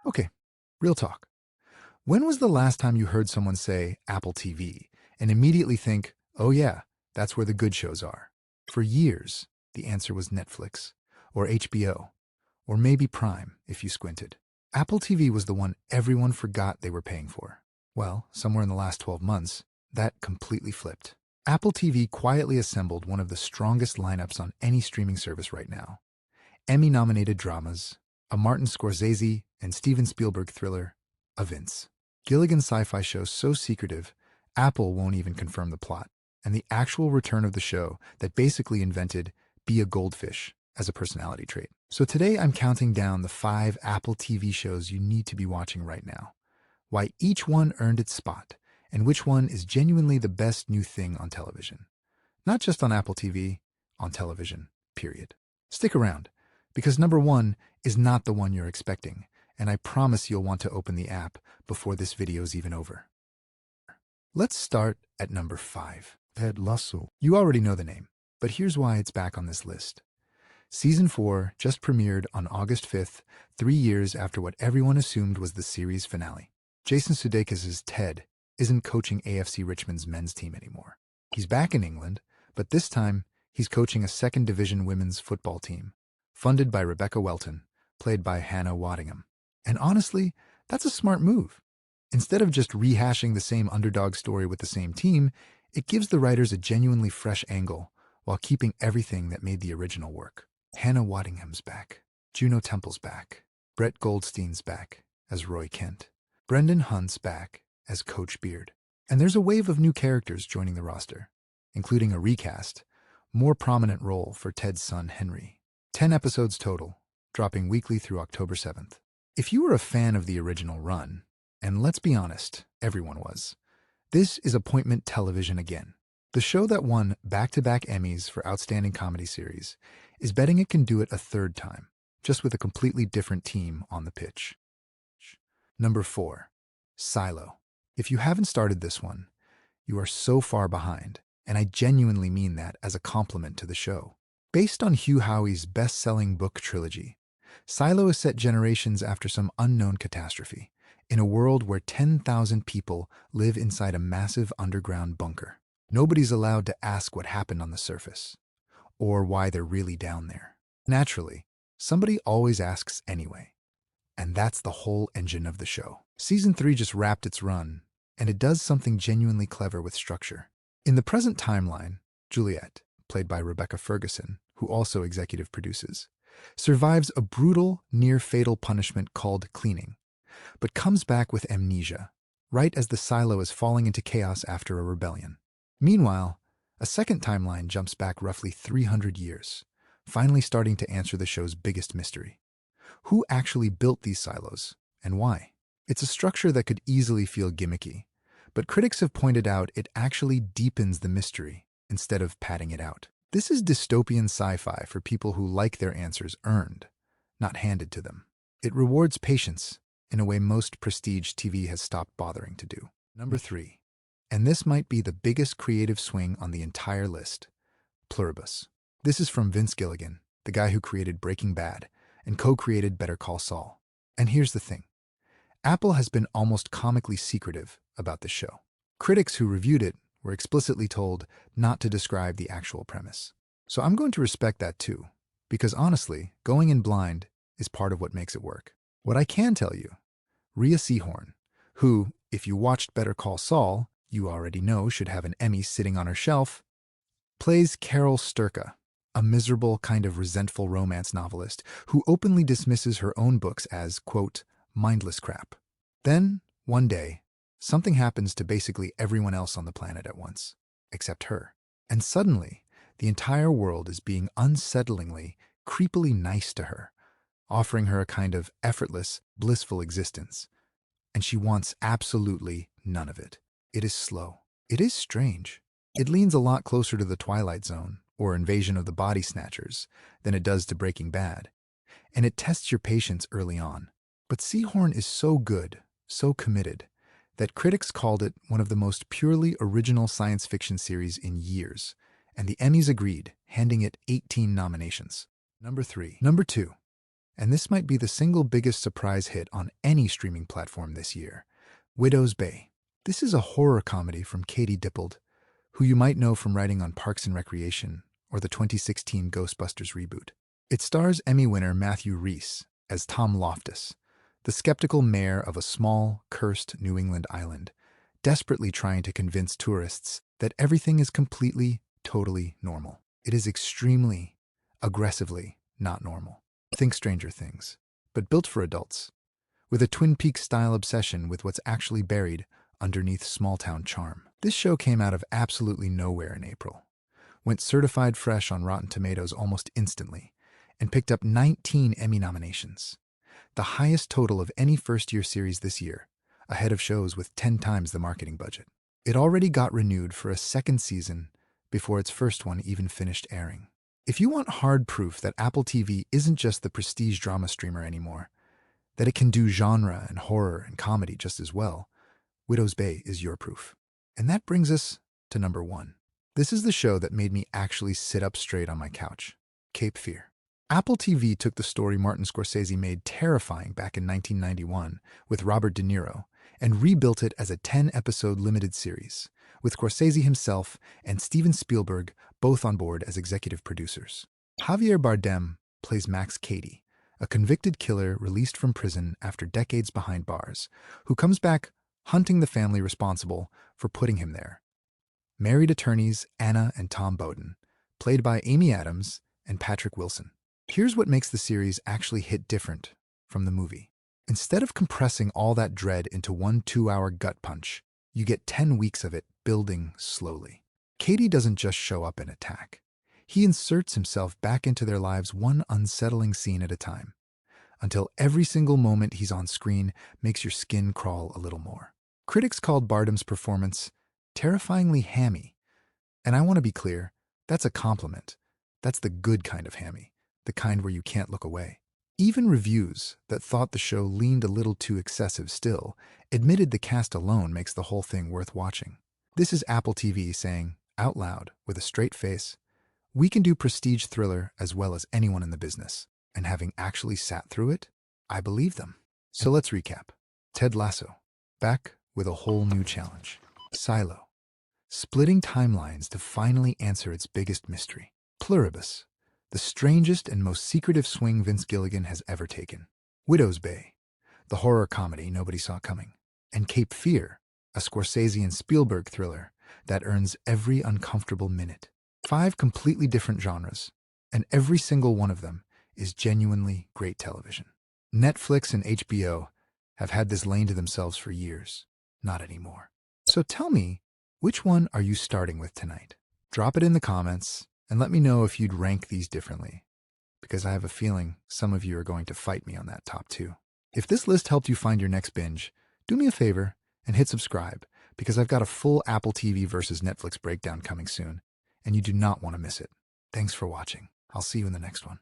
Okay, real talk. When was the last time you heard someone say Apple TV and immediately think, oh yeah, that's where the good shows are? For years, the answer was Netflix, or HBO, or maybe Prime if you squinted. Apple TV was the one everyone forgot they were paying for. Well, somewhere in the last 12 months, that completely flipped. Apple TV quietly assembled one of the strongest lineups on any streaming service right now. Emmy-nominated dramas, a Martin Scorsese and Steven Spielberg thriller, a Vince Gilligan sci-fi show so secretive, Apple won't even confirm the plot, and the actual return of the show that basically invented be a goldfish as a personality trait. So today I'm counting down the 5 Apple TV shows you need to be watching right now, why each one earned its spot, and which one is genuinely the best new thing on television. Not just on Apple TV, on television, period. Stick around, because number 1 is not the one you're expecting, and I promise you'll want to open the app before this video's even over. Let's start at number 5. Ted Lasso. You already know the name, but here's why it's back on this list. Season 4 just premiered on August 5th, 3 years after what everyone assumed was the series finale. Jason Sudeikis' Ted isn't coaching AFC Richmond's men's team anymore. He's back in England, but this time he's coaching a second division women's football team, funded by Rebecca Welton, played by Hannah Waddingham. And honestly, that's a smart move. Instead of just rehashing the same underdog story with the same team, it gives the writers a genuinely fresh angle while keeping everything that made the original work. Hannah Waddingham's back. Juno Temple's back. Brett Goldstein's back as Roy Kent. Brendan Hunt's back as Coach Beard. And there's a wave of new characters joining the roster, including a recast, more prominent role for Ted's son Henry. 10 episodes total, dropping weekly through October 7th. If you were a fan of the original run, and let's be honest, everyone was, this is appointment television again. The show that won back-to-back Emmys for Outstanding Comedy Series is betting it can do it a third time, just with a completely different team on the pitch. Number 4. Silo. If you haven't started this one, you are so far behind, and I genuinely mean that as a compliment to the show. Based on Hugh Howey's best-selling book trilogy, Silo is set generations after some unknown catastrophe, in a world where 10,000 people live inside a massive underground bunker. Nobody's allowed to ask what happened on the surface, or why they're really down there. Naturally, somebody always asks anyway, and that's the whole engine of the show. Season 3 just wrapped its run, and it does something genuinely clever with structure. In the present timeline, Juliet, played by Rebecca Ferguson, who also executive produces, survives a brutal, near-fatal punishment called cleaning, but comes back with amnesia, right as the silo is falling into chaos after a rebellion. Meanwhile, a second timeline jumps back roughly 300 years, finally starting to answer the show's biggest mystery. Who actually built these silos, and why? It's a structure that could easily feel gimmicky, but critics have pointed out it actually deepens the mystery instead of padding it out. This is dystopian sci-fi for people who like their answers earned, not handed to them. It rewards patience in a way most prestige TV has stopped bothering to do. Number 3. And this might be the biggest creative swing on the entire list, Pluribus. This is from Vince Gilligan, the guy who created Breaking Bad and co-created Better Call Saul. And here's the thing. Apple has been almost comically secretive about the show. Critics who reviewed it were explicitly told not to describe the actual premise. So I'm going to respect that too, because honestly, going in blind is part of what makes it work. What I can tell you, Rhea Seehorn, who, if you watched Better Call Saul, you already know should have an Emmy sitting on her shelf, plays Carol Sturka, a miserable, kind of resentful romance novelist who openly dismisses her own books as, quote, mindless crap. Then, one day, something happens to basically everyone else on the planet at once, except her. And suddenly, the entire world is being unsettlingly, creepily nice to her, offering her a kind of effortless, blissful existence. And she wants absolutely none of it. It is slow. It is strange. It leans a lot closer to The Twilight Zone, or Invasion of the Body Snatchers, than it does to Breaking Bad. And it tests your patience early on. But Seehorn is so good, so committed, that critics called it one of the most purely original science fiction series in years, and the Emmys agreed, handing it 18 nominations. Number 2. And this might be the single biggest surprise hit on any streaming platform this year. Widow's Bay. This is a horror comedy from Katie Dippold, who you might know from writing on Parks and Recreation or the 2016 Ghostbusters reboot. It stars Emmy winner Matthew Rhys as Tom Loftus, the skeptical mayor of a small, cursed New England island, desperately trying to convince tourists that everything is completely, totally normal. It is extremely, aggressively not normal. Think Stranger Things, but built for adults, with a Twin Peaks-style obsession with what's actually buried underneath small-town charm. This show came out of absolutely nowhere in April, went certified fresh on Rotten Tomatoes almost instantly, and picked up 19 Emmy nominations, the highest total of any first-year series this year, ahead of shows with 10 times the marketing budget. It already got renewed for a second season before its first one even finished airing. If you want hard proof that Apple TV isn't just the prestige drama streamer anymore, that it can do genre and horror and comedy just as well, Widow's Bay is your proof. And that brings us to number 1. This is the show that made me actually sit up straight on my couch. Cape Fear. Apple TV took the story Martin Scorsese made terrifying back in 1991 with Robert De Niro and rebuilt it as a 10-episode limited series, with Scorsese himself and Steven Spielberg both on board as executive producers. Javier Bardem plays Max Cady, a convicted killer released from prison after decades behind bars, who comes back hunting the family responsible for putting him there. Married attorneys Anna and Tom Bowden, played by Amy Adams and Patrick Wilson. Here's what makes the series actually hit different from the movie. Instead of compressing all that dread into one 2-hour gut punch, you get 10 weeks of it building slowly. Cady doesn't just show up and attack. He inserts himself back into their lives one unsettling scene at a time, until every single moment he's on screen makes your skin crawl a little more. Critics called Bardem's performance terrifyingly hammy, and I want to be clear, that's a compliment. That's the good kind of hammy, the kind where you can't look away. Even reviews that thought the show leaned a little too excessive still admitted the cast alone makes the whole thing worth watching. This is Apple TV saying, out loud, with a straight face, we can do prestige thriller as well as anyone in the business. And having actually sat through it, I believe them. So let's recap. Ted Lasso, back with a whole new challenge. Silo, splitting timelines to finally answer its biggest mystery. Pluribus, the strangest and most secretive swing Vince Gilligan has ever taken. Widow's Bay, the horror comedy nobody saw coming. And Cape Fear, a Scorsese and Spielberg thriller that earns every uncomfortable minute. 5 completely different genres, and every single one of them is genuinely great television. Netflix and HBO have had this lane to themselves for years. Not anymore. So tell me, which one are you starting with tonight? Drop it in the comments and let me know if you'd rank these differently, because I have a feeling some of you are going to fight me on that top 2. If this list helped you find your next binge, do me a favor and hit subscribe, because I've got a full Apple TV versus Netflix breakdown coming soon, and you do not want to miss it. Thanks for watching. I'll see you in the next one.